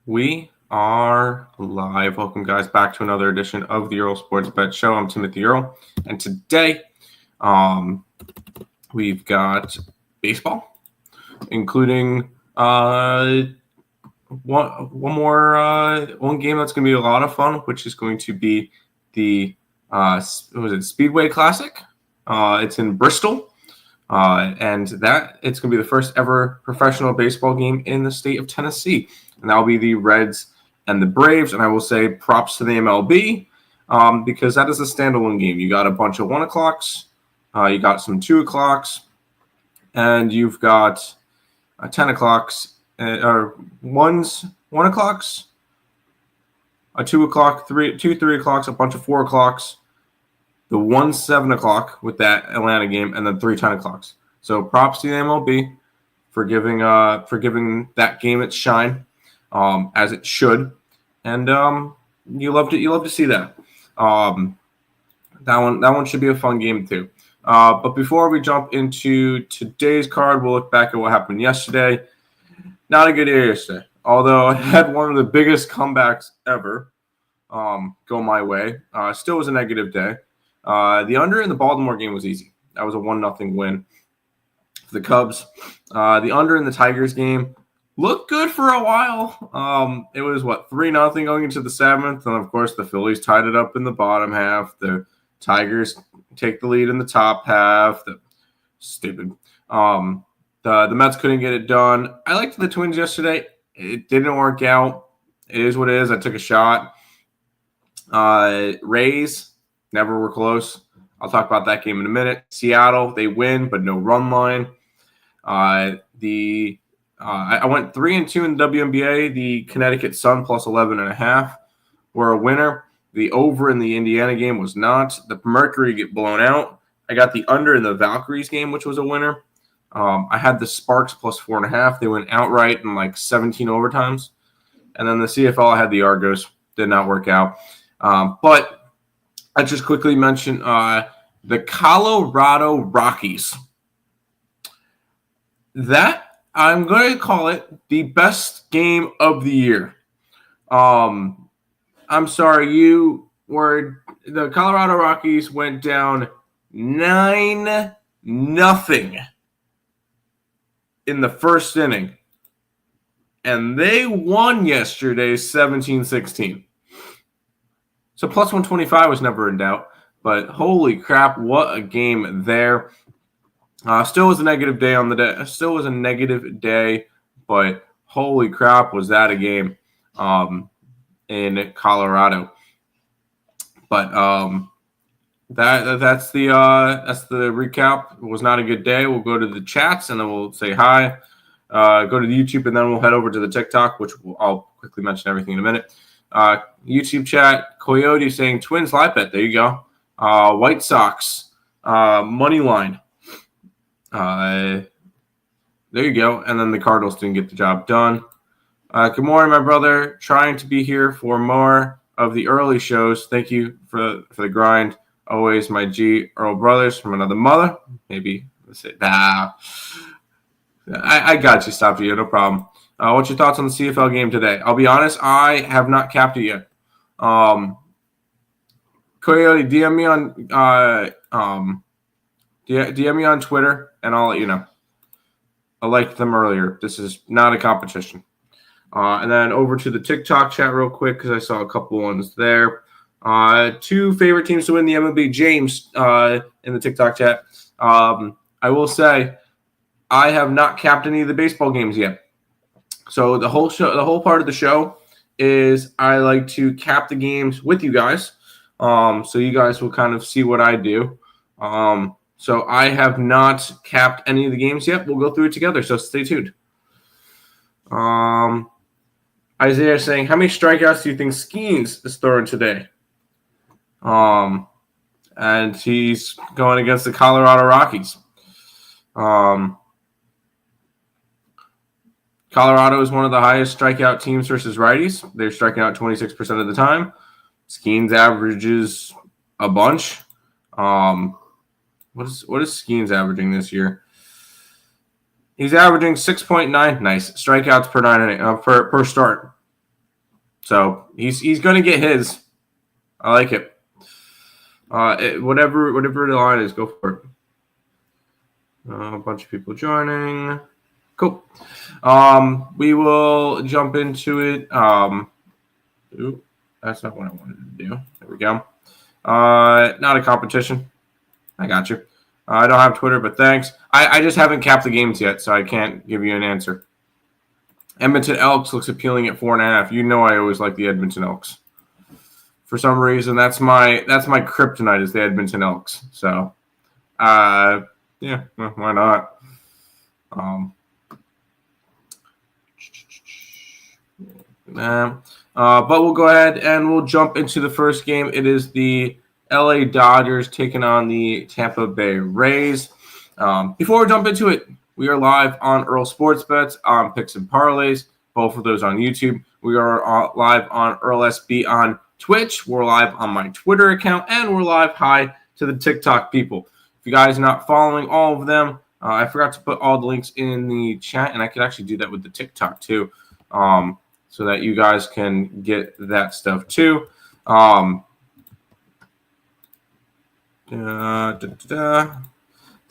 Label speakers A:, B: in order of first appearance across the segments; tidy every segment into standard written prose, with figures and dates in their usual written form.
A: We are live. Welcome, guys, back to another edition of the Earle Sports Bet Show. I'm Timothy Earle, and today we've got baseball, including one game that's going to be a lot of fun, which is going to be the Speedway Classic. It's in Bristol. And that it's going to be the first ever professional baseball game in the state of Tennessee. And that'll be the Reds and the Braves. And I will say props to the MLB because that is a standalone game. You got a bunch of 1 o'clocks, you got some 2 o'clocks, and you've got 10 o'clocks, or 1 o'clocks, a 2 o'clock, 3 o'clocks, a bunch of 4 o'clocks, the 1 7 o'clock with that Atlanta game, and then 3 10 o'clocks. So props to the MLB for giving that game its shine, as it should, and you love to see that. That one should be a fun game too. But before we jump into today's card, we'll look back at what happened yesterday. Not a good day yesterday, although I had one of the biggest comebacks ever go my way. Still was a negative day. The under in the Baltimore game was easy. That was a 1-0 win for the Cubs. The under in the Tigers game looked good for a while. It was 3-0 going into the 7th, and of course the Phillies tied it up in the bottom half. The Tigers take the lead in the top half. Stupid. The Mets couldn't get it done. I liked the Twins yesterday. It didn't work out. It is what it is. I took a shot. Rays never were close. I'll talk about that game in a minute. Seattle, they win, but no run line. I went 3-2 in the WNBA. The Connecticut Sun plus 11.5 were a winner. The over in the Indiana game was not. The Mercury get blown out. I got the under in the Valkyries game, which was a winner. I had the Sparks plus 4.5. They went outright in 17 overtimes. And then the CFL, I had the Argos. Did not work out. But I just quickly mention the Colorado Rockies. That I'm going to call it the best game of the year. I'm sorry, the Colorado Rockies went down 9-0 in the first inning, and they won yesterday 17-16. So plus 125 was never in doubt, but holy crap, what a game there. Still was a negative day on the day. Still was a negative day, but holy crap, was that a game in Colorado. But that's the recap. It was not a good day. We'll go to the chats and then we'll say hi. Go to the YouTube and then we'll head over to the TikTok, which I'll quickly mention everything in a minute. YouTube chat, Coyote saying Twins live bet. There you go. White Sox money line. There you go. And then the Cardinals didn't get the job done. Good morning, my brother. Trying to be here for more of the early shows. Thank you for the grind. Always my G Earle brothers from another mother. Maybe let's say I got you. Stop you. No problem. What's your thoughts on the CFL game today? I'll be honest, I have not capped it yet. Coyote, DM me on Twitter, and I'll let you know. I liked them earlier. This is not a competition. And then over to the TikTok chat real quick because I saw a couple ones there. 2 favorite teams to win the MLB. James in the TikTok chat. I will say I have not capped any of the baseball games yet. So the whole part of the show is I like to cap the games with you guys, so you guys will kind of see what I do. So I have not capped any of the games yet. We'll go through it together, so stay tuned. Isaiah saying, how many strikeouts do you think Skeens is throwing today? And he's going against the Colorado Rockies. Colorado is one of the highest strikeout teams versus righties. They're striking out 26% of the time. Skeens averages a bunch. What is Skeens averaging this year? He's averaging 6.9. Nice strikeouts per 9 per start. So he's going to get his. I like it. Whatever the line is, go for it. A bunch of people joining. Cool. We will jump into it. That's not what I wanted to do. There we go. Not a competition. I got you. I don't have Twitter, but thanks. I just haven't capped the games yet, so I can't give you an answer. Edmonton Elks looks appealing at 4.5. You know I always like the Edmonton Elks. For some reason, that's my kryptonite is the Edmonton Elks. So, yeah, well, why not? But we'll go ahead and we'll jump into the first game. It is the LA Dodgers taking on the Tampa Bay Rays. Before we jump into it, we are live on Earle Sports Bets on Picks and Parleys, both of those on YouTube. We are live on Earle SB on Twitch. We're live on my Twitter account, and we're live hi to the TikTok people. If you guys are not following all of them, I forgot to put all the links in the chat, and I could actually do that with the TikTok too, so that you guys can get that stuff too.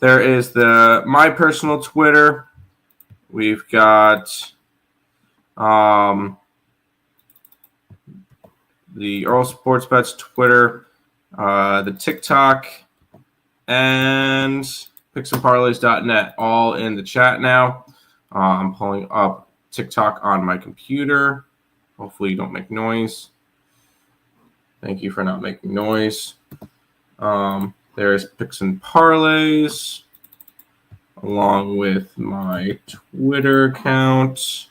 A: There is my personal Twitter. We've got the Earle Sports Bets Twitter, the TikTok, and picksandparlays.net all in the chat now. I'm pulling up TikTok on my computer. Hopefully you don't make noise. Thank you for not making noise. There's Picks and Parleys, along with my Twitter account,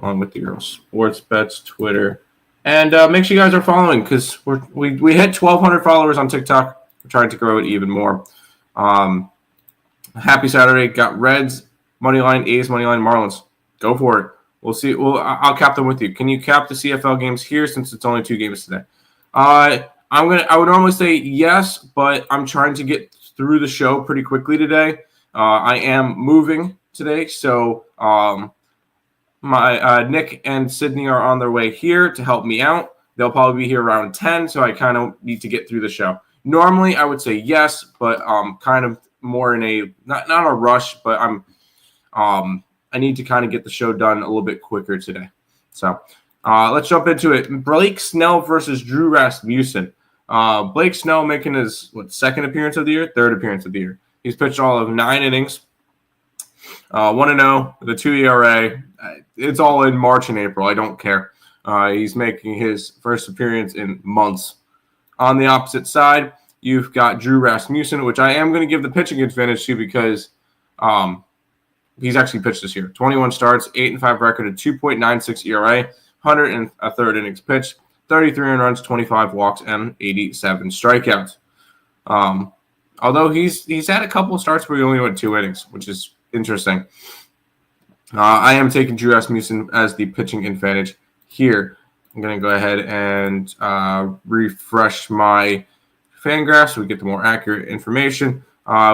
A: along with the Earle Sports Bets Twitter. And make sure you guys are following because we hit 1,200 followers on TikTok. We're trying to grow it even more. Happy Saturday. Got Reds, moneyline, A's, moneyline, Marlins. Go for it. We'll see. I'll cap them with you. Can you cap the CFL games here since it's only 2 games today? I would normally say yes, but I'm trying to get through the show pretty quickly today. I am moving today, so my Nick and Sydney are on their way here to help me out. They'll probably be here around 10, so I kind of need to get through the show. Normally, I would say yes, but kind of more in a not a rush, but I need to kind of get the show done a little bit quicker today. So let's jump into it. Blake Snell versus Drew Rasmussen. Blake Snell making his second appearance of the year, third appearance of the year. He's pitched all of 9 innings, 1-0, the 2 ERA. It's all in March and April. I don't care. He's making his first appearance in months. On the opposite side, you've got Drew Rasmussen, which I am going to give the pitching advantage to because he's actually pitched this year. 21 starts, 8-5 record, a 2.96 ERA, 103 innings pitched, 33 earned runs, 25 walks, and 87 strikeouts. Although he's had a couple of starts where he only went 2 innings, which is interesting. I am taking Drew Rasmussen as the pitching advantage here. I'm going to go ahead and refresh my FanGraphs so we get the more accurate information.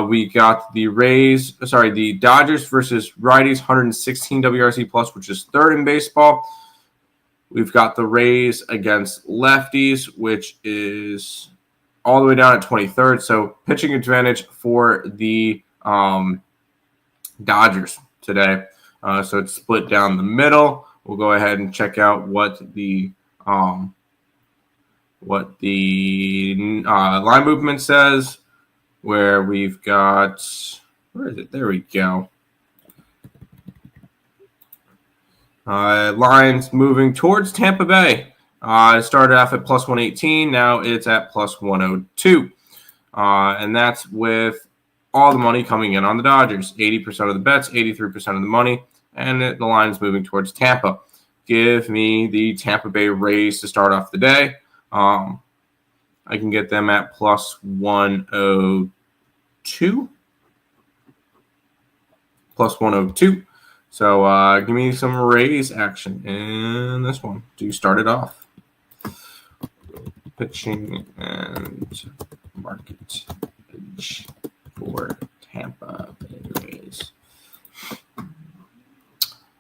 A: We got the Dodgers versus righties, 116 WRC plus, which is 3rd in baseball. We've got the Rays against lefties, which is all the way down at 23rd. So pitching advantage for the Dodgers today. So it's split down the middle. We'll go ahead and check out what the line movement says. Where we've got, where is it? There we go. Lines moving towards Tampa Bay. It started off at plus 118. Now it's at plus 102. And that's with all the money coming in on the Dodgers. 80% of the bets, 83% of the money. And the line is moving towards Tampa. Give me the Tampa Bay Rays to start off the day. I can get them at plus 102. Plus 102. So give me some Rays action in this one to start it off. Pitching and market edge for Tampa Bay Rays.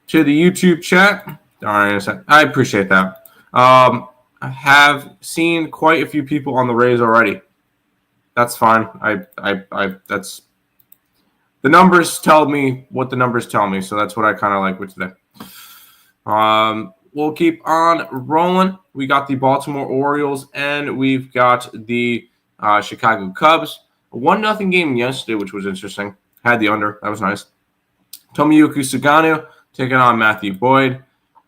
A: To the YouTube chat. I appreciate that. I have seen quite a few people on the Rays already. That's fine. That's the numbers tell me what the numbers tell me, so that's what I kind of like with today. We'll keep on rolling. We got the Baltimore Orioles and we've got the Chicago Cubs. A 1-0 game yesterday, which was interesting. Had the under. That was nice. Tomoyuki Suganu taking on Matthew Boyd.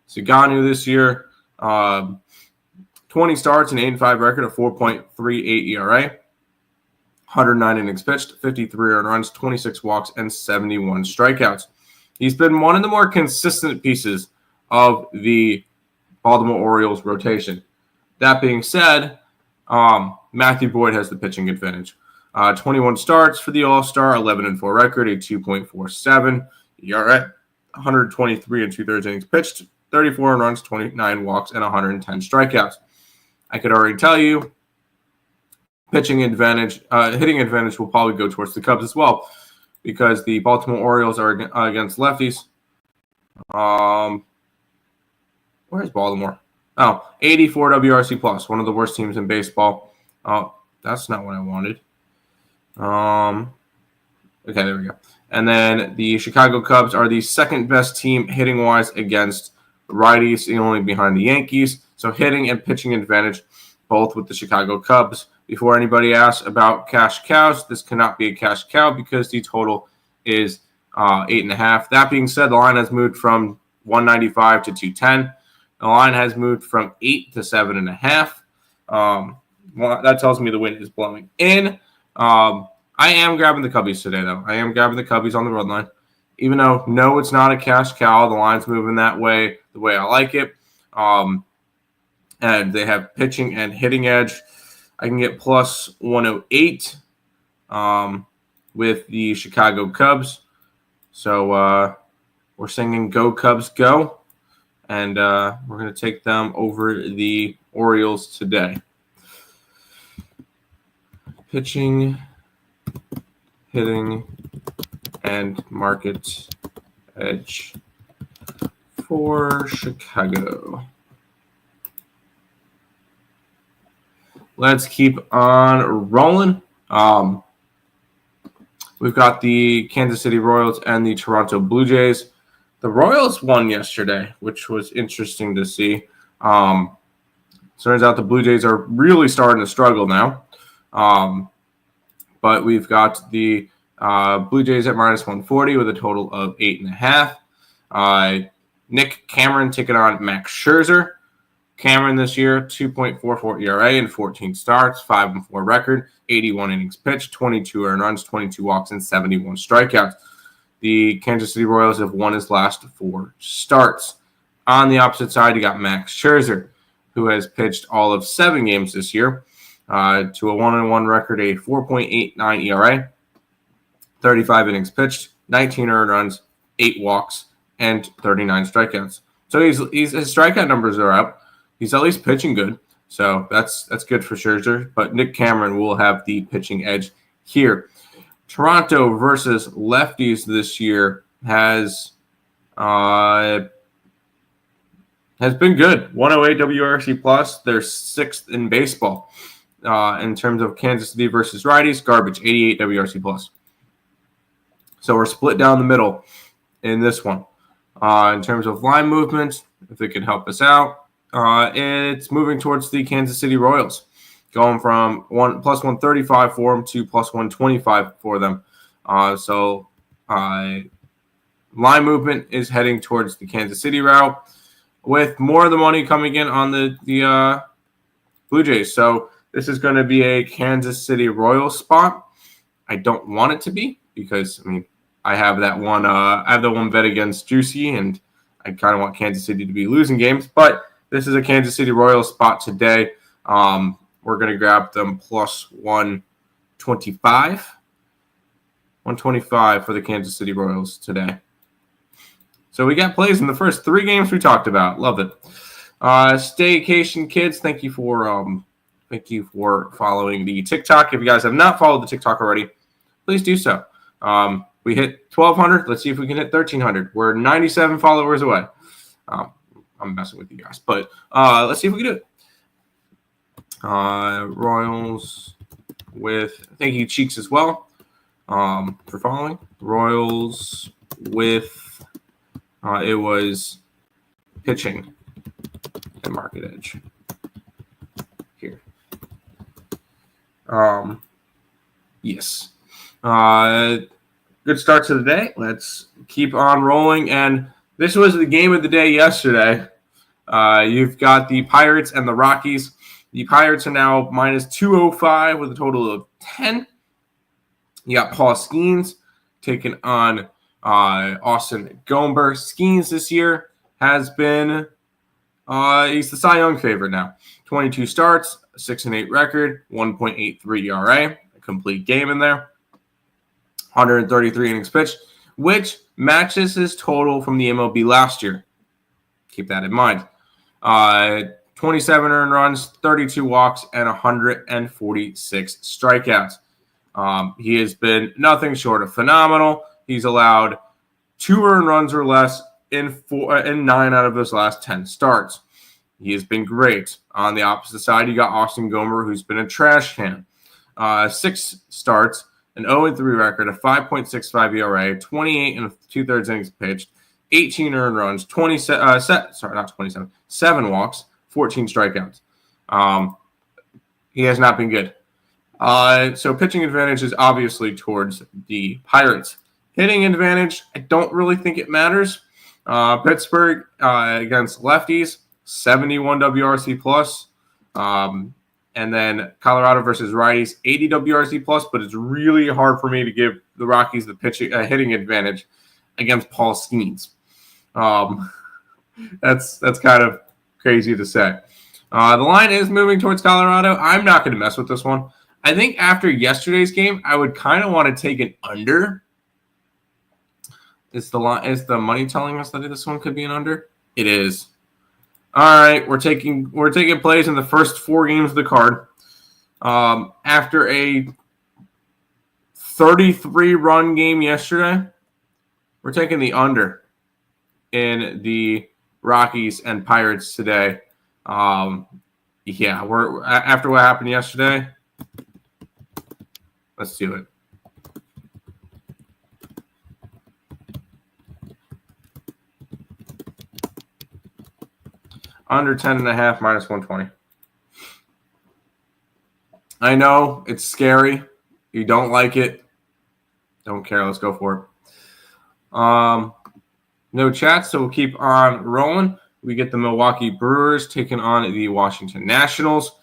A: Suganu this year, 20 starts, an 8-5 record, a 4.38 ERA, 109 innings pitched, 53 earned runs, 26 walks, and 71 strikeouts. He's been one of the more consistent pieces of the Baltimore Orioles rotation. That being said, Matthew Boyd has the pitching advantage. 21 starts for the All-Star, 11-4 record, a 2.47 ERA, 123 2/3 innings pitched, 34 runs, 29 walks, and 110 strikeouts. I could already tell you, hitting advantage will probably go towards the Cubs as well, because the Baltimore Orioles are against lefties. Where's Baltimore? 84 WRC plus, one of the worst teams in baseball. Oh, that's not what I wanted. Okay, there we go. And then the Chicago Cubs are the second best team hitting-wise against righties, only behind the Yankees. So hitting and pitching advantage, both with the Chicago Cubs. Before anybody asks about cash cows, this cannot be a cash cow because the total is 8.5. That being said, the line has moved from 195 to 210. The line has moved from 8 to 7.5. That tells me the wind is blowing in. I am grabbing the Cubbies today, though. I am grabbing the Cubbies on the road line. Even though, no, it's not a cash cow. The line's moving that way, the way I like it. And they have pitching and hitting edge. I can get plus 108 with the Chicago Cubs. So we're singing Go Cubs Go. And we're going to take them over the Orioles today. Pitching, hitting, and market edge for Chicago. Let's keep on rolling. We've got the Kansas City Royals and the Toronto Blue Jays. The Royals won yesterday, which was interesting to see. Turns out the Blue Jays are really starting to struggle now. But we've got the Blue Jays at minus 140 with a total of 8.5. Nick Cameron taking on Max Scherzer. Cameron this year, 2.44 ERA in 14 starts, 5-4 record, 81 innings pitched, 22 earned runs, 22 walks, and 71 strikeouts. The Kansas City Royals have won his last 4 starts. On the opposite side, you got Max Scherzer, who has pitched all of 7 games this year to a 1-1 record, a 4.89 ERA, 35 innings pitched, 19 earned runs, 8 walks, and 39 strikeouts. So his strikeout numbers are up. He's at least pitching good, so that's good for Scherzer. But Nick Cameron will have the pitching edge here. Toronto versus lefties this year has been good. 108 WRC plus. They're 6th in baseball in terms of Kansas City versus righties. Garbage, 88 WRC plus. So we're split down the middle in this one. In terms of line movement, if it can help us out, it's moving towards the Kansas City Royals, going from plus 135 for them to plus 125 for them. So line movement is heading towards the Kansas City route, with more of the money coming in on the Blue Jays. So this is going to be a Kansas City Royals spot. I don't want it to be because, I have that one. I have the one bet against Juicy, and I kind of want Kansas City to be losing games. But this is a Kansas City Royals spot today. We're going to grab them plus 125. 125 for the Kansas City Royals today. So we got plays in the first 3 games we talked about. Love it. Staycation kids, thank you for following the TikTok. If you guys have not followed the TikTok already, please do so. We hit 1,200. Let's see if we can hit 1,300. We're 97 followers away. I'm messing with you guys. But let's see if we can do it. Royals with, thank you, Cheeks, as well, for following. Royals with, it was pitching and market edge here. Yes. Good start to the day. Let's keep on rolling. And this was the game of the day yesterday. You've got the Pirates and the Rockies. The Pirates are now minus 205 with a total of 10. You got Paul Skeens taking on Austin Gomber. Skeens this year has been, he's the Cy Young favorite now. 22 starts, 6-8 record, 1.83 ERA, a complete game in there. 133 innings pitched, which matches his total from the MLB last year. Keep that in mind. 27 earned runs, 32 walks, and 146 strikeouts. He has been nothing short of phenomenal. He's allowed 2 earned runs or less in 9 out of his last 10 starts. He has been great. On the opposite side, you got Austin Gomber, who's been a trash can. 6 starts, an 0-3 record, a 5.65 ERA, 28 and 2/3 innings pitched, 18 earned runs, 7 walks, 14 strikeouts. He has not been good. So pitching advantage is obviously towards the Pirates. Hitting advantage, I don't really think it matters. Pittsburgh against lefties, 71 WRC plus. And then Colorado versus righties, 80 WRC plus. But it's really hard for me to give the Rockies the hitting advantage against Paul Skeens. That's kind of crazy to say. The line is moving towards Colorado. I'm not going to mess with this one. I think after yesterday's game, I would kind of want to take an under. Is the money telling us that this one could be an under? It is. All right, we're taking plays in the first 4 games of the card. After a 33-run game yesterday, we're taking the under in the Rockies and Pirates today. We're after what happened yesterday. Let's do it. Under 10.5, minus 120. I know it's scary. You don't like it. Don't care. Let's go for it. No chat, so we'll keep on rolling. We get the Milwaukee Brewers taking on the Washington Nationals.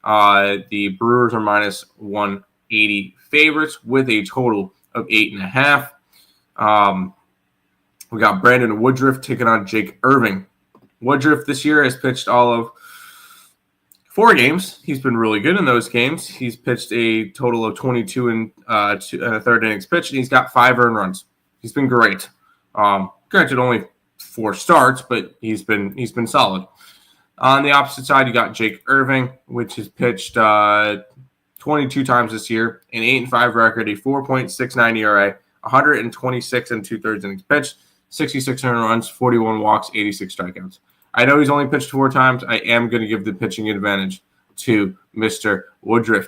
A: The Brewers are minus 180 favorites with a total of 8.5. We got Brandon Woodruff taking on Jake Irving. Woodruff this year has pitched all of 4 games. He's been really good in those games. He's pitched a total of 22 and 1/3 innings pitched, and he's got 5 earned runs. He's been great. Granted, only 4 starts, but he's been solid. On the opposite side, you got Jake Irving, which has pitched 22 times this year, an 8-5 record, a 4.69 ERA, 126 and 2/3 innings pitched, 66 earned runs, 41 walks, 86 strikeouts. I know he's only pitched 4 times. I am going to give the pitching advantage to Mr. Woodruff.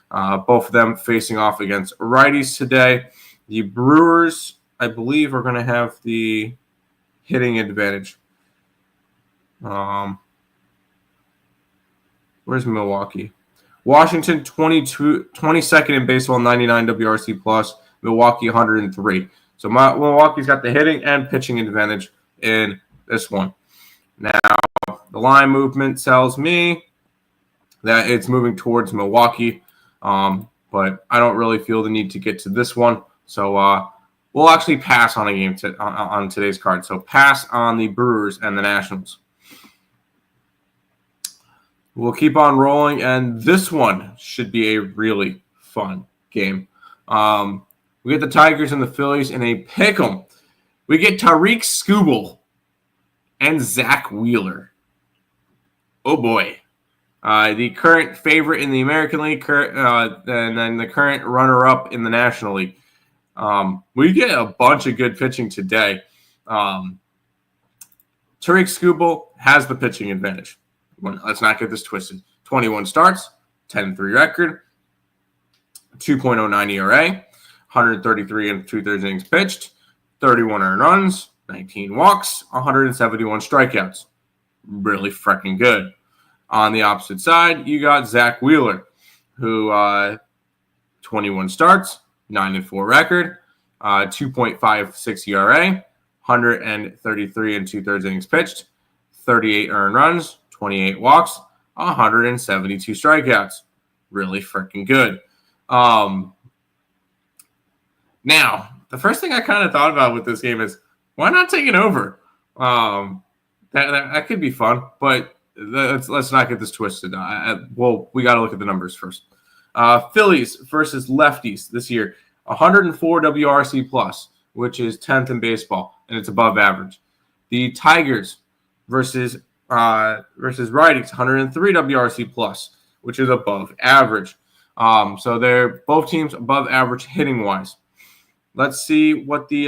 A: Both of them facing off against righties today. The Brewers, I believe, are going to have the hitting advantage. Where's Milwaukee? Washington, 22nd in baseball, 99 WRC plus. Milwaukee, 103. So Milwaukee's got the hitting and pitching advantage in this one. Now, the line movement tells me that it's moving towards Milwaukee, but I don't really feel the need to get to this one. So we'll actually pass on a game on today's card. So pass on the Brewers and the Nationals. We'll keep on rolling, and this one should be a really fun game. We get the Tigers and the Phillies in a pick'em. We get Tariq Skubal and Zach Wheeler. Oh, boy. The current favorite in the American League, and then the current runner-up in the National League. We get a bunch of good pitching today. Tariq Skubal has the pitching advantage. Let's not get this twisted. 21 starts, 10-3 record, 2.09 ERA, 133 and 2/3 innings pitched, 31 earned runs, 19 walks, 171 strikeouts. Really freaking good. On the opposite side, you got Zach Wheeler, who 21 starts, 9-4 record, 2.56 ERA, 133 and 2/3 innings pitched, 38 earned runs, 28 walks, 172 strikeouts. Really freaking good. Now, the first thing I kind of thought about with this game is, why not take it over? That could be fun, but let's not get this twisted. Well, we got to look at the numbers first. Phillies versus lefties this year, 104 WRC plus, which is 10th in baseball, and it's above average. The Tigers versus righties, 103 WRC plus, which is above average. So they're both teams above average hitting wise. Let's see what the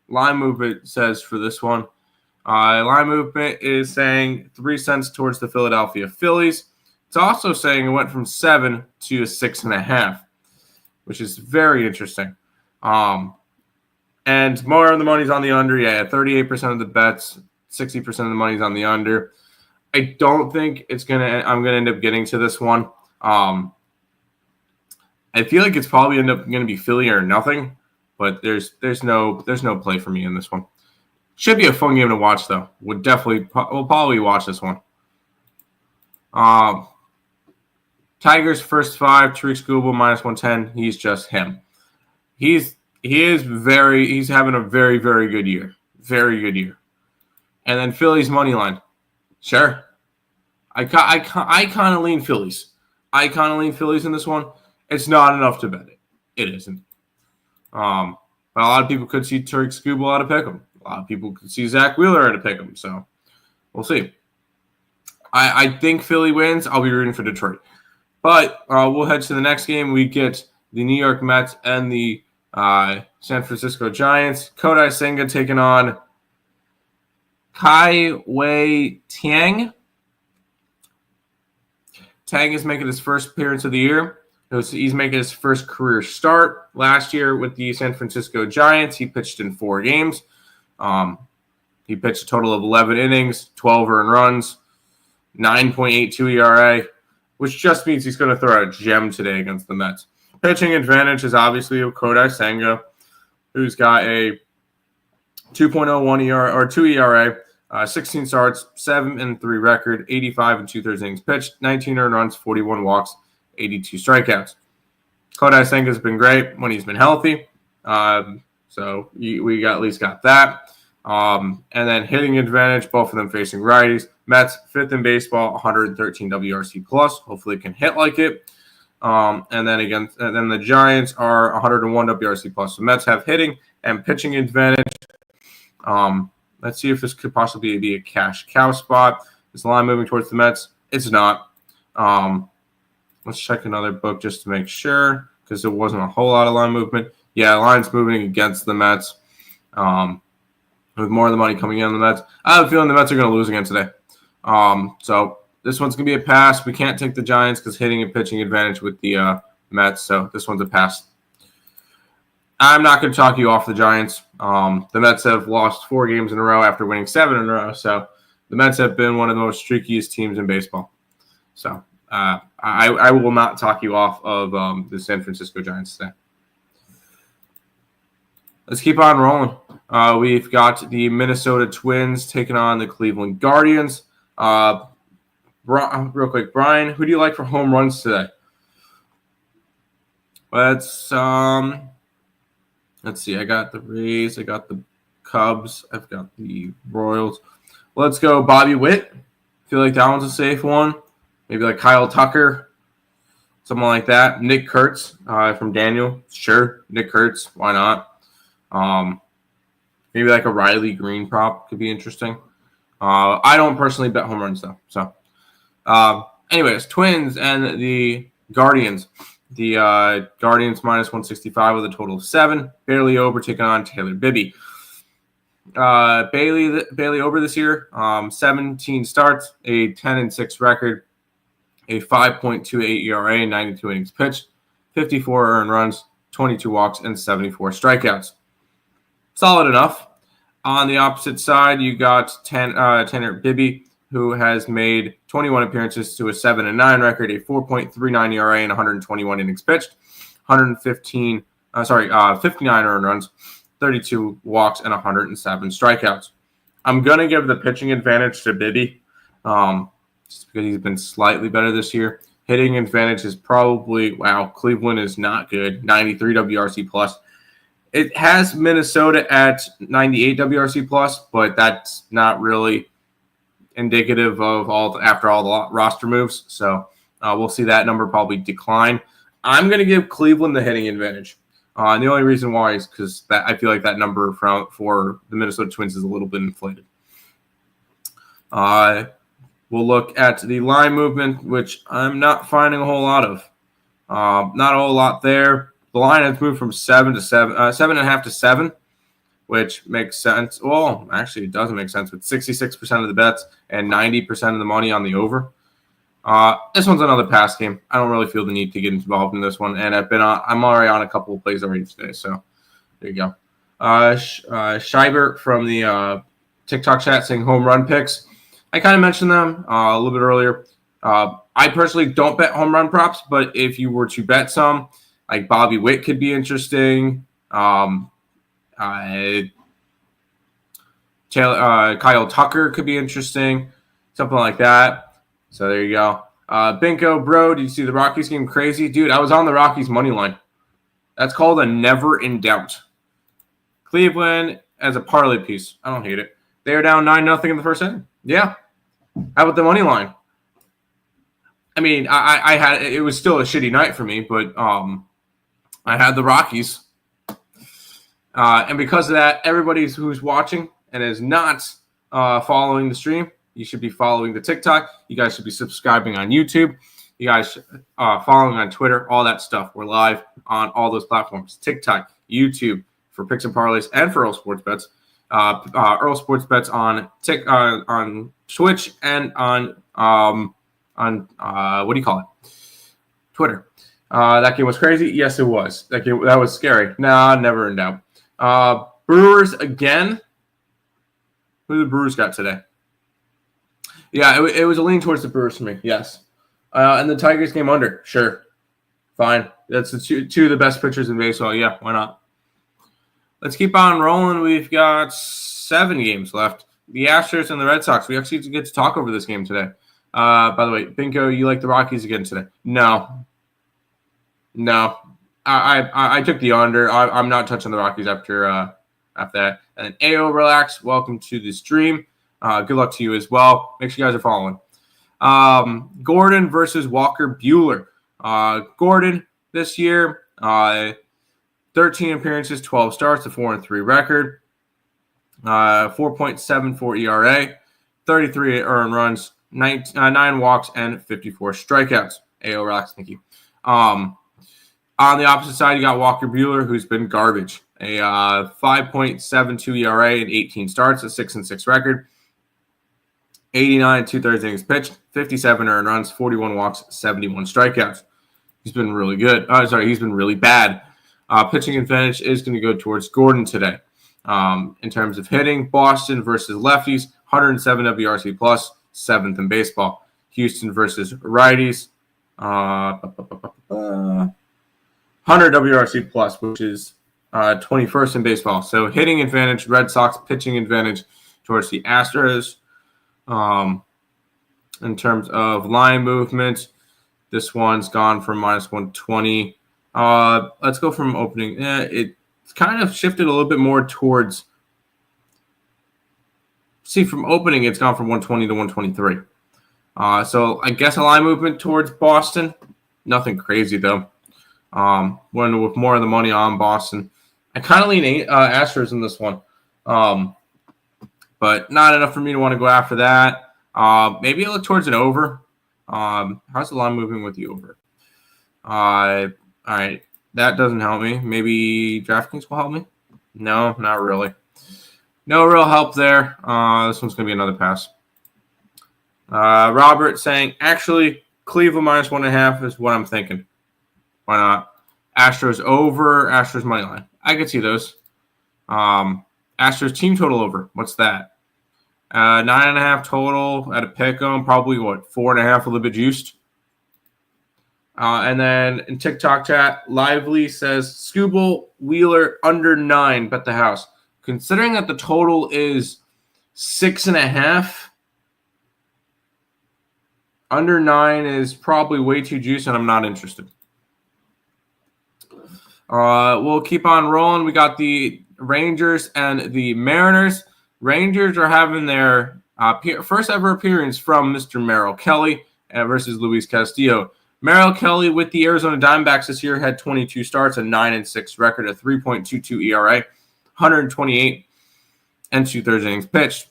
A: line movement says for this one. Line movement is saying 3 cents towards the Philadelphia Phillies. It's also saying it went from 7 to 6.5, which is very interesting. And more of the money's on the under. Yeah, 38% of the bets, 60% of the money's on the under. I don't think I'm gonna end up getting to this one. I feel like it's probably end up gonna be Philly or nothing, but there's no play for me in this one. Should be a fun game to watch though. We'll probably watch this one. Tigers first 5, Tariq Skubal -110. He's just him. He's having a very, very good year. Very good year. And then Phillies money line. Sure. I kind of lean Phillies. I kind of lean Phillies in this one. It's not enough to bet it. It isn't. But a lot of people could see Tariq Skubal out of pick 'em. A lot of people could see Zach Wheeler out of pick 'em. So we'll see. I think Philly wins. I'll be rooting for Detroit. But we'll head to the next game. We get the New York Mets and the San Francisco Giants. Kodai Senga taking on Kai Wei Tiang. Tang is making his first appearance of the year. He's making his first career start. Last year with the San Francisco Giants, he pitched in 4 games. He pitched a total of 11 innings, 12 earned runs, 9.82 ERA, which just means he's going to throw out a gem today against the Mets. Pitching advantage is obviously Kodai Senga, who's got a 2.01 ERA or 2 ERA, 16 starts, 7-3 record, 85 and 2/3 innings pitched, 19 earned runs, 41 walks, 82 strikeouts. Kodai Senga's been great when he's been healthy, so we at least got that. And then hitting advantage, both of them facing righties. Mets 5th in baseball, 113 WRC plus. Hopefully, it can hit like it. And then the Giants are 101 WRC plus. So Mets have hitting and pitching advantage. Let's see if this could possibly be a cash cow spot. Is the line moving towards the Mets? It's not. Let's check another book just to make sure, because there wasn't a whole lot of line movement. Yeah, the line's moving against the Mets. With more of the money coming in on the Mets. I have a feeling the Mets are going to lose again today. So this one's going to be a pass. We can't take the Giants because hitting and pitching advantage with the Mets. So this one's a pass. I'm not going to talk you off the Giants. The Mets have lost 4 games in a row after winning 7 in a row. So the Mets have been one of the most streakiest teams in baseball. So I will not talk you off of the San Francisco Giants today. Let's keep on rolling. We've got the Minnesota Twins taking on the Cleveland Guardians. Real quick, Brian, who do you like for home runs today? Let's see. I got the Rays. I got the Cubs. I've got the Royals. Let's go Bobby Witt. Feel like that one's a safe one. Maybe like Kyle Tucker, something like that. Nick Kurtz from Daniel. Sure, Nick Kurtz. Why not? Maybe like a Riley Green prop could be interesting. I don't personally bet home runs though. So, anyways, Twins and the Guardians. The Guardians -165 with a total of 7. Barely over, taking on Taylor Bibby. Bailey over this year, 17 starts, a 10-6 record, a 5.28 ERA, 92 innings pitched, 54 earned runs, 22 walks, and 74 strikeouts. Solid enough. On the opposite side, you got Tanner Bibby, who has made 21 appearances to a 7-9 record, a 4.39 ERA, and 121 innings pitched, 59 earned runs, 32 walks, and 107 strikeouts. I'm going to give the pitching advantage to Bibby, just because he's been slightly better this year. Hitting advantage is probably, Cleveland is not good, 93 WRC plus. It has Minnesota at 98 WRC plus, but that's not really indicative of after all the roster moves. So we'll see that number probably decline. I'm going to give Cleveland the hitting advantage. And the only reason why is because I feel like that number for the Minnesota Twins is a little bit inflated. We'll look at the line movement, which I'm not finding a whole lot of. Not a whole lot there. The line has moved from 7.5 to 7, which makes sense. Well, actually, it doesn't make sense with 66% of the bets and 90% of the money on the over. This one's another pass game. I don't really feel the need to get involved in this one, and I'm already on a couple of plays already today. So there you go. Schreiber from the TikTok chat saying home run picks. I kind of mentioned them a little bit earlier. I personally don't bet home run props, but if you were to bet some, like Bobby Witt could be interesting. Kyle Tucker could be interesting. Something like that. So there you go. Binko, bro, did you see the Rockies game crazy? Dude, I was on the Rockies money line. That's called a never in doubt. Cleveland as a parlay piece. I don't hate it. They are down 9-0 in the first inning. Yeah. How about the money line? I mean, I had it was still a shitty night for me, but I had the Rockies. And because of that, everybody who's watching and is not following the stream, you should be following the TikTok. You guys should be subscribing on YouTube. You guys following on Twitter, all that stuff. We're live on all those platforms. TikTok, YouTube for picks and parlays, and for Earle Sports Bets. Earle Sports Bets on Twitch and on what do you call it? Twitter. That game was crazy. Yes, it was. That was scary. Nah, never in doubt. Brewers again. Who the Brewers got today? Yeah, it was a lean towards the Brewers for me. Yes. And the Tigers game under. Sure. Fine. That's the two of the best pitchers in baseball. Yeah, why not? Let's keep on rolling. We've got 7 games left. The Astros and the Red Sox. We actually get to talk over this game today. By the way, Binko, you like the Rockies again today? No. I took the under. I'm not touching the Rockies after that. And then AO Relax, welcome to the stream. Good luck to you as well. Make sure you guys are following. Gordon versus Walker Buehler. Gordon this year, 13 appearances, 12 starts, a 4-3 record, 4.74 ERA, 33 earned runs, 9 walks, and 54 strikeouts. AO Relax, thank you. On the opposite side, you got Walker Buehler, who's been garbage. A 5.72 ERA and 18 starts, a 6-6 record, 89 2/3 innings pitched, 57 earned runs, 41 walks, 71 strikeouts. He's been really good. He's been really bad. Pitching advantage is going to go towards Gordon today. In terms of hitting, Boston versus lefties, 107 WRC plus, 7th in baseball. Houston versus righties, 100 WRC plus, which is 21st in baseball. So hitting advantage, Red Sox, pitching advantage towards the Astros. In terms of line movement, this one's gone from -120. Let's go from opening. It's kind of shifted a little bit more towards. See, from opening, it's gone from 120 to 123. So I guess a line movement towards Boston. Nothing crazy though. When with more of the money on Boston, I kind of lean Astros in this one, but not enough for me to want to go after that. Maybe I look towards an over. How's the line moving with the over? All right, that doesn't help me. Maybe DraftKings will help me. No, not really. No real help there. This one's going to be another pass. Robert saying, actually, Cleveland -1.5 is what I'm thinking. Why not? Astros over, Astros money line. I could see those. Astros team total over. What's that? 9.5 total at a pick 'em. Probably, 4.5, a little bit juiced. And then in TikTok chat, Lively says, Scooble Wheeler under 9, bet the house. Considering that the total is 6.5, under 9 is probably way too juicy, and I'm not interested. We'll keep on rolling. We got the Rangers and the Mariners. Rangers are having their first ever appearance from Mr. Merrill Kelly versus Luis Castillo. Merrill Kelly with the Arizona Diamondbacks this year had 22 starts, a 9-6 record, a 3.22 ERA, 128 and 2/3 innings pitched,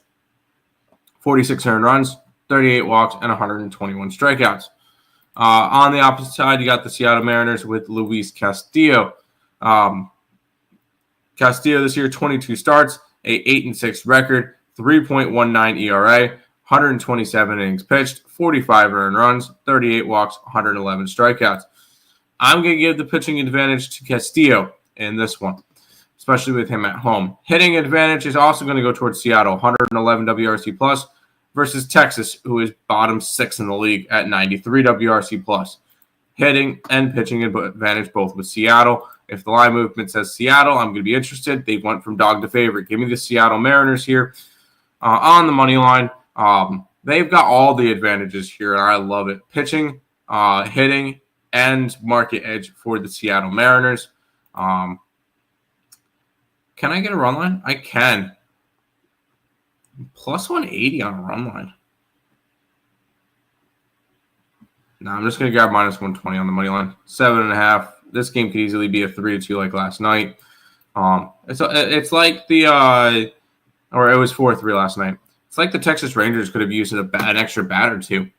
A: 46 earned runs, 38 walks, and 121 strikeouts. On the opposite side, you got the Seattle Mariners with Luis Castillo. Castillo this year, 22 starts, a 8-6 record, 3.19 ERA, 127 innings pitched, 45 earned runs, 38 walks, 111 strikeouts. I'm going to give the pitching advantage to Castillo in this one, especially with him at home. Hitting advantage is also going to go towards Seattle, 111 WRC plus, versus Texas, who is bottom 6 in the league at 93 WRC plus. Hitting and pitching advantage both with Seattle. If the line movement says Seattle, I'm going to be interested. They went from dog to favorite. Give me the Seattle Mariners here on the money line. They've got all the advantages here, and I love it. Pitching, hitting, and market edge for the Seattle Mariners. Can I get a run line? I can. Plus 180 on a run line. No, I'm just going to grab minus 120 on the money line. 7.5. This game could easily be a 3-2 like last night. It's like the or it was 4-3 last night. It's like the Texas Rangers could have used an extra bat or two.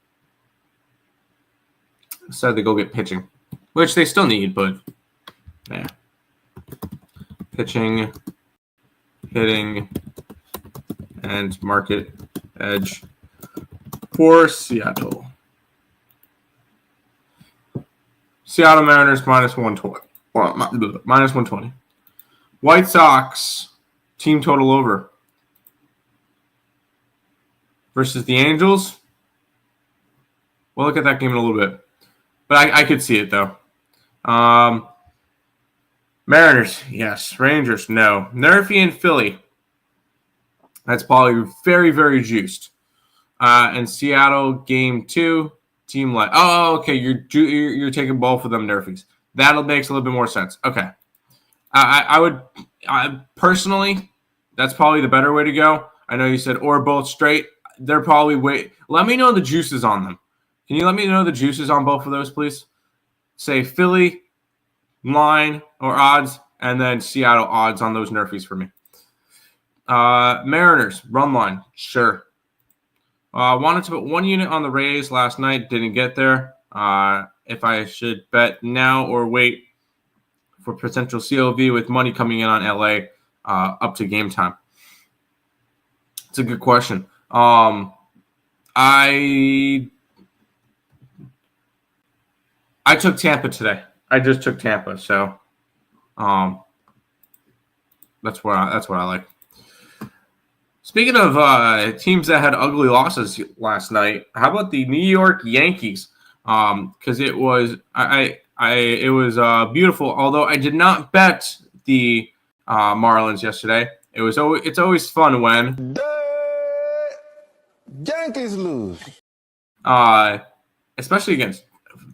A: Instead they go get pitching, which they still need, but yeah. Pitching, hitting, and market edge for Seattle. Seattle Mariners minus 120. Minus 120. White Sox team total over versus the Angels. We'll look at that game in a little bit. But I could see it, though. Mariners, yes. Rangers, no. Nerfy and Philly. That's probably very, very juiced. And Seattle, game 2, team like. Oh, okay. You're taking both of them Nerfies. That'll makes a little bit more sense. Okay. I would personally, that's probably the better way to go. I know you said or both straight. They're probably let me know the juices on them. Can you let me know the juices on both of those, please? Say Philly line or odds, and then Seattle odds on those Nerfies for me. Mariners run line, sure. Wanted to put 1 unit on the Rays last night, didn't get there. If I should bet now or wait for potential COV with money coming in on LA up to game time. It's a good question. I took Tampa today. I just took Tampa, so that's what I like. Speaking of teams that had ugly losses last night, how about the New York Yankees? Because it was it was beautiful. Although I did not bet the Marlins yesterday. It's always fun when
B: Yankees lose.
A: Especially against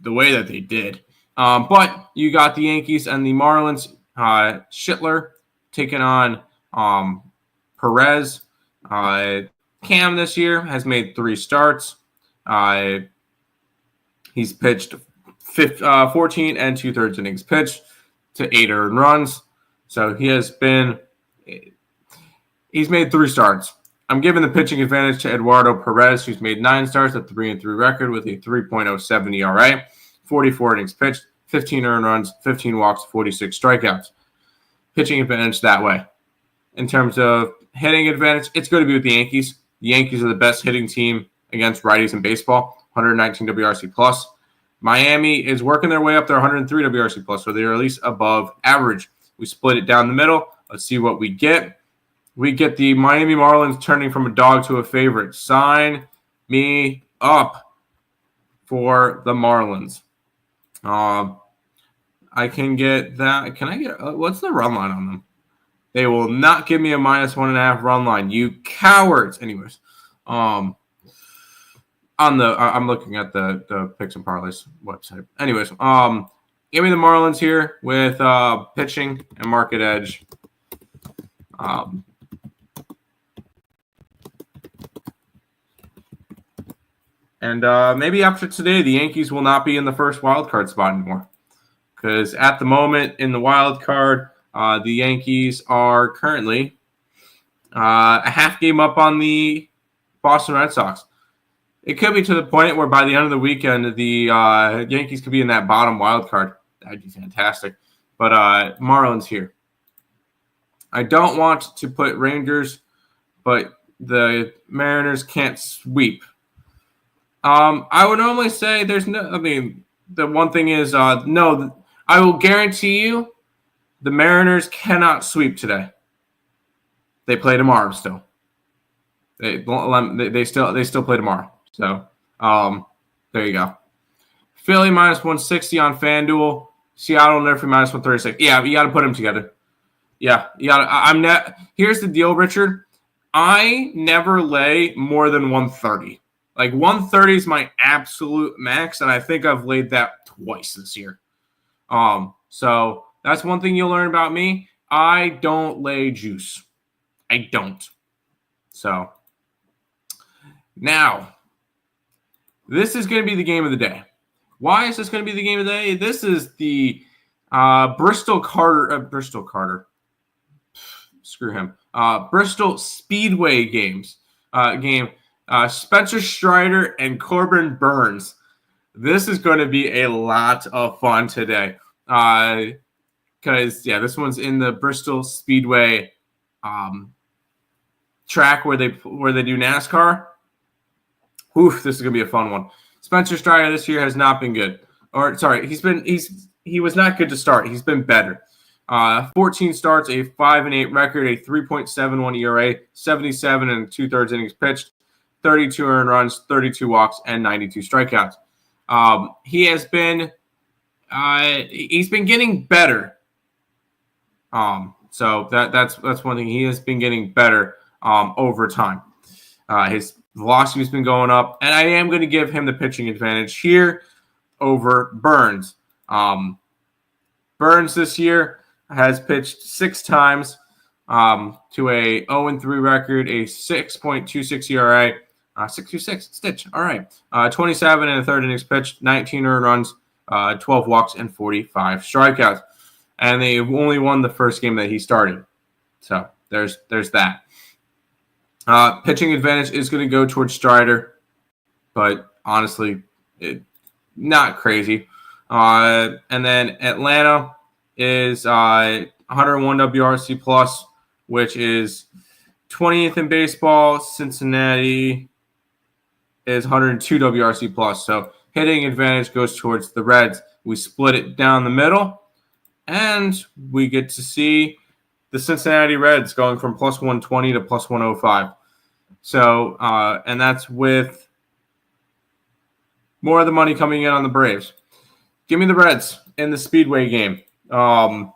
A: the way that they did. But you got the Yankees and the Marlins. Schittler taking on Perez. Cam this year has made 3 starts. He's pitched 14 and 2/3 innings pitched to 8 earned runs. So he's made 3 starts. I'm giving the pitching advantage to Eduardo Perez, who's made 9 starts, a 3-3 record with a 3.07 ERA, 44 innings pitched, 15 earned runs, 15 walks, 46 strikeouts. Pitching advantage that way. In terms of hitting advantage, it's going to be with the Yankees. The Yankees are the best hitting team against righties in baseball, 119 WRC plus. Miami is working their way up there, 103 WRC plus, so they're at least above average. We split it down the middle. Let's see what we get. We get the Miami Marlins turning from a dog to a favorite. Sign me up for the Marlins. I can get that. Can I get what's the run line on them? They will not give me a -1.5 run line. You cowards. Anyways, I'm looking at the Picks and Parleys website. Anyways, give me the Marlins here with pitching and market edge. And maybe after today, the Yankees will not be in the first wild card spot anymore. Because at the moment in the wild card, the Yankees are currently a half game up on the Boston Red Sox. It could be to the point where by the end of the weekend, the Yankees could be in that bottom wild card. That'd be fantastic. But Marlins here. I don't want to put Rangers, but the Mariners can't sweep. I would normally say there's no. I mean, the one thing is no. I will guarantee you, the Mariners cannot sweep today. They play tomorrow still. They still play tomorrow. So there you go. Philly -160 on FanDuel. Seattle Nerfy -136. Yeah, you got to put them together. Yeah, you got. Here's the deal, Richard. I never lay more than 130. Like 130 is my absolute max, and I think I've laid that twice this year. So that's one thing you'll learn about me. I don't lay juice. I don't. So now, this is going to be the game of the day. Why is this going to be the game of the day? This is the Bristol Carter. Screw him. Bristol Speedway game. Spencer Strider and Corbin Burns. This is going to be a lot of fun today. Because, this one's in the Bristol Speedway track where they do NASCAR. Oof, this is going to be a fun one. Spencer Strider this year has not been good. He was not good to start. He's been better. 14 starts, a 5-8 record, a 3.71 ERA, 77 and 2/3 innings pitched, 32 earned runs, 32 walks, and 92 strikeouts. He's been getting better. So that's one thing. He has been getting better over time. His velocity has been going up, and I am going to give him the pitching advantage here over Burns. Burns this year has pitched 6 times to a 0-3 record, a 6.26 ERA, 6.26 stitch. All right, 27 and 1/3 innings pitched, 19 earned runs, 12 walks, and 45 strikeouts. And they only won the first game that he started. So there's that. Pitching advantage is going to go towards Strider, but honestly, not crazy. And then Atlanta is 101 WRC plus, which is 20th in baseball. Cincinnati is 102 WRC plus. So hitting advantage goes towards the Reds. We split it down the middle, and we get to see the Cincinnati Reds going from +120 to +105. So, and that's with more of the money coming in on the Braves. Give me the Reds in the Speedway game. I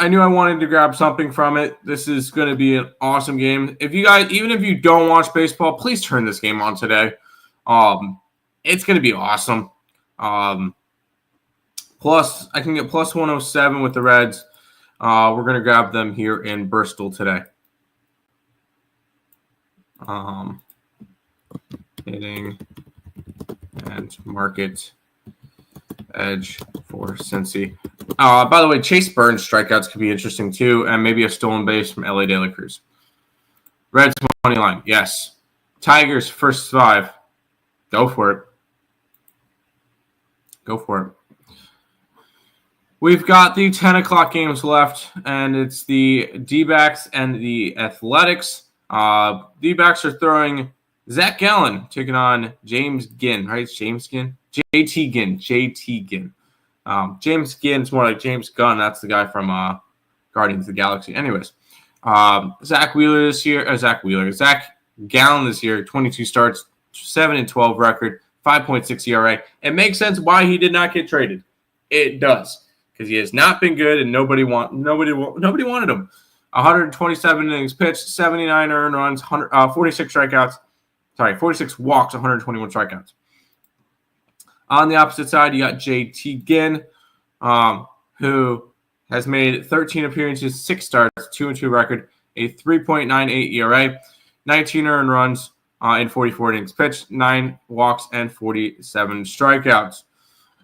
A: knew I wanted to grab something from it. This is going to be an awesome game. If you guys, even if you don't watch baseball, please turn this game on today. It's going to be awesome. Plus, I can get +107 with the Reds. We're going to grab them here in Bristol today. Hitting and market edge for Cincy. By the way, Chase Burns strikeouts could be interesting too, and maybe a stolen base from LA De La Cruz. Reds money line, yes. Tigers first 5. Go for it. Go for it. We've got the 10 o'clock games left, and it's the D-backs and the Athletics. D-backs are throwing Zach Gallen, taking on James Ginn, right? It's James Ginn? JT Ginn. James Ginn's more like James Gunn. That's the guy from Guardians of the Galaxy. Anyways, Zach Gallen this year, 22 starts, 7-12 record, 5.6 ERA. It makes sense why he did not get traded. It does, because he has not been good and nobody wanted him. 127 innings pitched, 79 earned runs, 46 strikeouts. 46 walks, 121 strikeouts. On the opposite side, you got JT Ginn, who has made 13 appearances, 6 starts, 2-2 record, a 3.98 ERA, 19 earned runs in 44 innings pitched, 9 walks, and 47 strikeouts.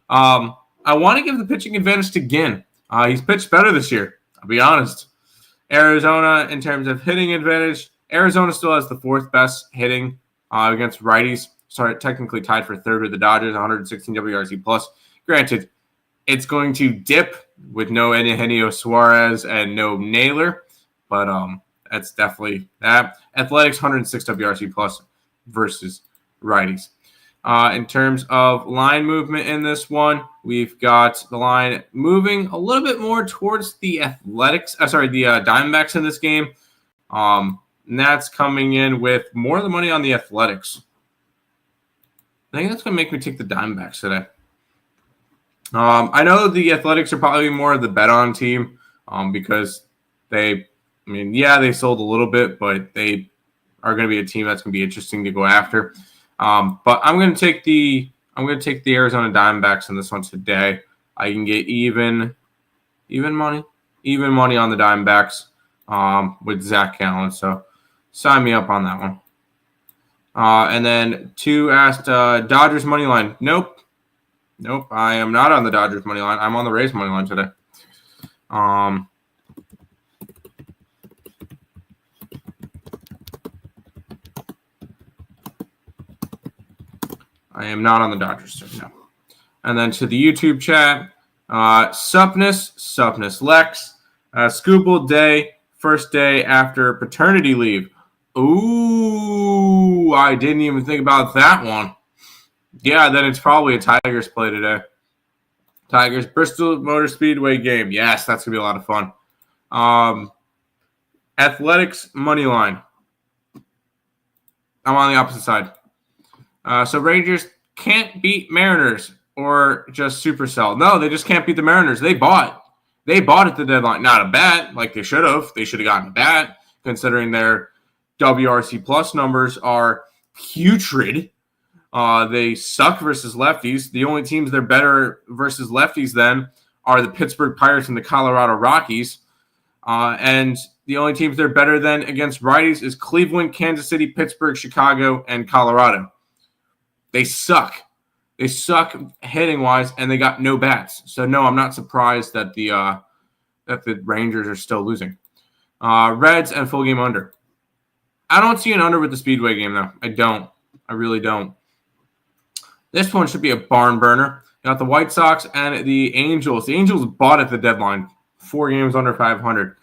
A: I want to give the pitching advantage to Ginn. He's pitched better this year, I'll be honest. Arizona, in terms of hitting advantage, Arizona still has the 4th best hitting against righties. Technically tied for 3rd with the Dodgers, 116 WRC plus. Granted, it's going to dip with no Eugenio Suarez and no Naylor, but that's definitely that. Athletics, 106 WRC plus versus righties. In terms of line movement in this one, we've got the line moving a little bit more towards the Diamondbacks in this game. And that's coming in with more of the money on the Athletics. I think that's going to make me take the Diamondbacks today. I know the Athletics are probably more of the bet-on team because they sold a little bit, but they are going to be a team that's going to be interesting to go after. But I'm going to take the Arizona Diamondbacks in this one today. I can get even money on the Diamondbacks with Zach Gallen. So sign me up on that one. And then 2 asked Dodgers money line. Nope. I am not on the Dodgers money line. I'm on the Rays money line today. I am not on the Dodgers today. No. And then to the YouTube chat, Supness Lex, Scoople Day, first day after paternity leave. Ooh, I didn't even think about that one. Yeah, then it's probably a Tigers play today. Tigers Bristol Motor Speedway game. Yes, that's going to be a lot of fun. Athletics money line. I'm on the opposite side. So Rangers can't beat Mariners or just supersell. No, they just can't beat the Mariners. They bought at the deadline. Not a bat like they should have. They should have gotten a bat considering their WRC plus numbers are putrid. They suck versus lefties. The only teams they're better versus lefties then are the Pittsburgh Pirates and the Colorado Rockies. And the only teams they're better than against righties is Cleveland, Kansas City, Pittsburgh, Chicago, and Colorado. They suck. They suck hitting-wise, and they got no bats. So, no, I'm not surprised that the Rangers are still losing. Reds and full game under. I don't see an under with the Speedway game, though. I don't. I really don't. This one should be a barn burner. You got the White Sox and the Angels. The Angels bought at the deadline. 4 games under 500.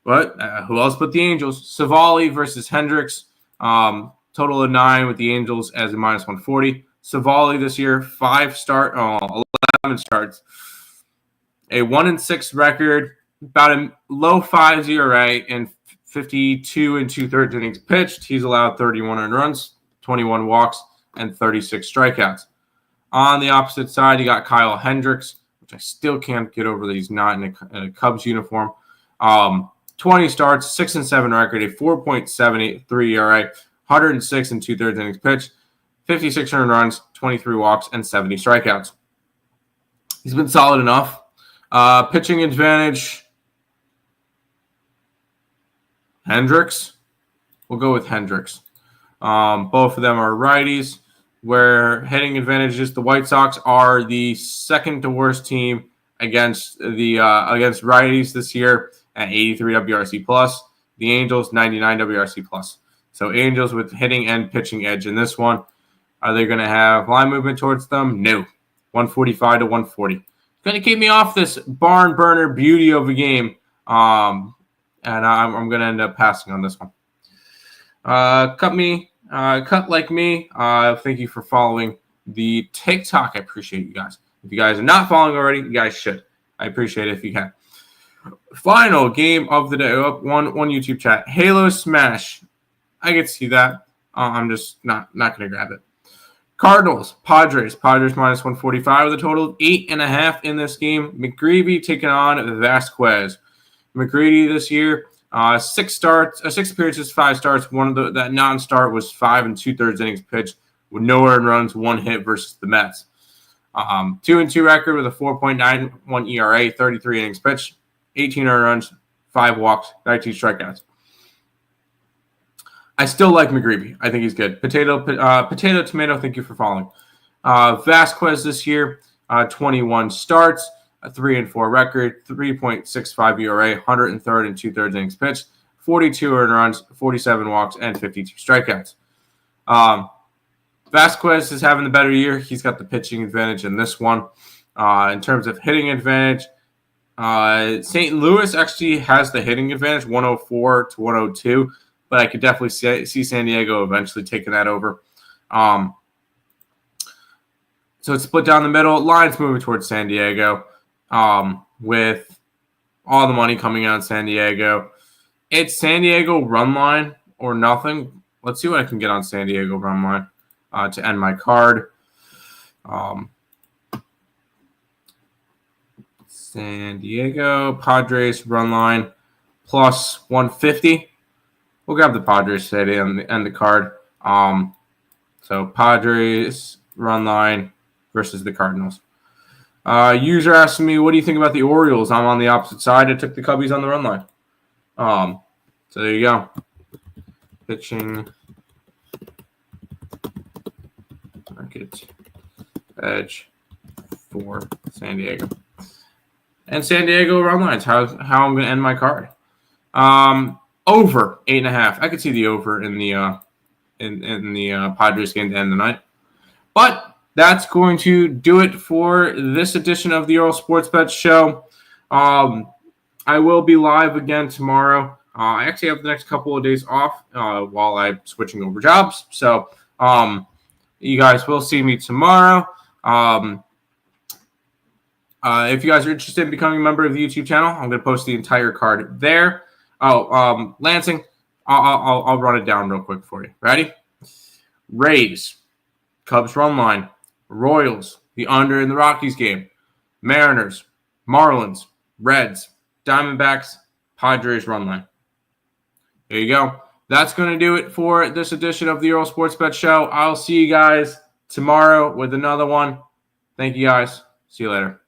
A: But who else but the Angels? Savali versus Hendricks. Total of 9 with the Angels as a minus 140. Savali this year, 11 starts. A 1-6 record. About a low 5 ERA and 52 2/3 innings pitched. He's allowed 31 earned runs, 21 walks, and 36 strikeouts. On the opposite side, you got Kyle Hendricks, which I still can't get over that he's not in a Cubs uniform. 20 starts, 6-7 record, a 4.73 ERA, 106 2/3 innings pitched, 56 earned runs, 23 walks, and 70 strikeouts. He's been solid enough. Pitching advantage, Hendricks. We'll go with Hendricks. Both of them are righties. Where hitting advantages, the White Sox are the second to worst team against righties this year at 83 WRC plus. The Angels 99 WRC plus. So Angels with hitting and pitching edge in this one. Are they going to have line movement towards them? No. 145 to 140. It's going to keep me off this barn burner beauty of a game. And I'm going to end up passing on this one. Cut like me. Thank you for following the TikTok. I appreciate you guys. If you guys are not following already, you guys should. I appreciate it if you can. Final game of the day. One YouTube chat. Halo Smash. I can see that. I'm just not going to grab it. Cardinals, Padres. Padres minus 145 with a total of 8.5 in this game. McGreevy taking on Vasquez. McGreevy this year, 6 appearances, 5 starts. One of that non-start was 5 2/3 innings pitched with no earned runs, 1 hit versus the Mets. 2-2 record with a 4.91 ERA, 33 innings pitched, 18 earned runs, 5 walks, 19 strikeouts. I still like McGreevy. I think he's good. Potato, tomato, thank you for following. Vasquez this year, 21 starts, a 3-4 record, 3.65 ERA, 103 2/3 innings pitched, 42 earned runs, 47 walks, and 52 strikeouts. Vasquez is having the better year. He's got the pitching advantage in this one. In terms of hitting advantage, St. Louis actually has the hitting advantage, 104 to 102. But I could definitely see San Diego eventually taking that over. So it's split down the middle. Lines moving towards San Diego with all the money coming out of San Diego. It's San Diego run line or nothing. Let's see what I can get on San Diego run line to end my card. San Diego Padres run line plus 150. We'll grab the Padres today and end the card. So Padres run line versus the Cardinals. User asking me, what do you think about the Orioles? I'm on the opposite side. I took the Cubbies on the run line. So there you go. Pitching market edge for San Diego. And San Diego run lines. How I'm going to end my card. Over 8.5. I could see the over in the Padres game to end the night. But that's going to do it for this edition of the Earle Sports Bet Show. I will be live again tomorrow. I actually have the next couple of days off while I'm switching over jobs. So you guys will see me tomorrow. If you guys are interested in becoming a member of the YouTube channel, I'm going to post the entire card there. Lansing, I'll run it down real quick for you. Ready? Rays, Cubs run line, Royals, the under in the Rockies game, Mariners, Marlins, Reds, Diamondbacks, Padres run line. There you go. That's going to do it for this edition of the Earle Sports Bet Show. I'll see you guys tomorrow with another one. Thank you guys. See you later.